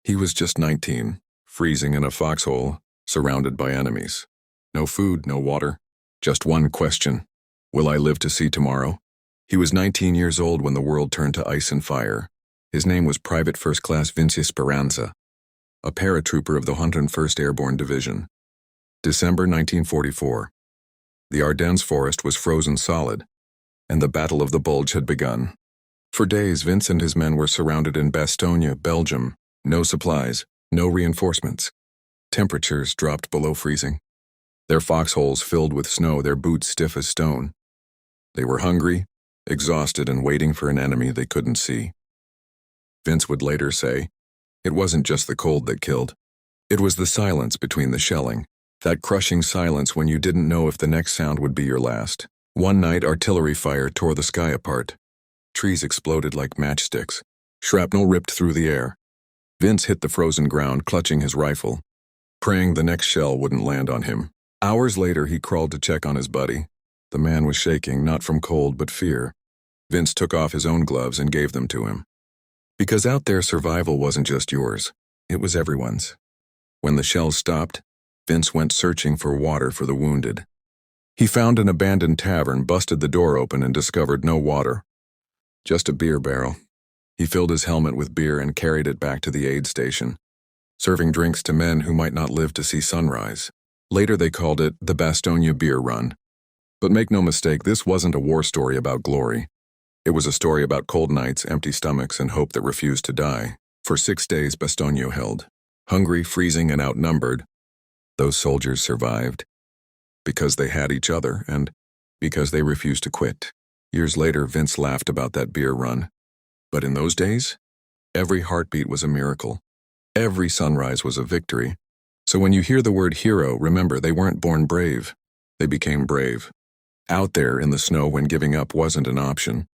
He was just 19, freezing in a foxhole, surrounded by enemies. No food, no water. Just one question. Will I live to see tomorrow? He was 19 years old when the world turned to ice and fire. His name was Private First Class Vince Speranza, a paratrooper of the 101st Airborne Division. December 1944. The Ardennes forest was frozen solid, and the Battle of the Bulge had begun. For days, Vince and his men were surrounded in Bastogne, Belgium. No supplies, no reinforcements. Temperatures dropped below freezing. Their foxholes filled with snow, their boots stiff as stone. They were hungry, exhausted, and waiting for an enemy they couldn't see. Vince would later say, "It wasn't just the cold that killed. It was the silence between the shelling, that crushing silence when you didn't know if the next sound would be your last." One night, artillery fire tore the sky apart. Trees exploded like matchsticks. Shrapnel ripped through the air. Vince hit the frozen ground, clutching his rifle, praying the next shell wouldn't land on him. Hours later, he crawled to check on his buddy. The man was shaking, not from cold but fear. Vince took off his own gloves and gave them to him. Because out there, survival wasn't just yours. It was everyone's. When the shells stopped, Vince went searching for water for the wounded. He found an abandoned tavern, busted the door open, and discovered no water. Just a beer barrel. He filled his helmet with beer and carried it back to the aid station, serving drinks to men who might not live to see sunrise. Later they called it the Bastogne Beer Run. But make no mistake, this wasn't a war story about glory. It was a story about cold nights, empty stomachs, and hope that refused to die. For 6 days, Bastogne held. Hungry, freezing, and outnumbered, those soldiers survived. Because they had each other, and because they refused to quit. Years later, Vince laughed about that beer run. But in those days, every heartbeat was a miracle. Every sunrise was a victory. So when you hear the word hero, remember, they weren't born brave. They became brave. Out there in the snow when giving up wasn't an option.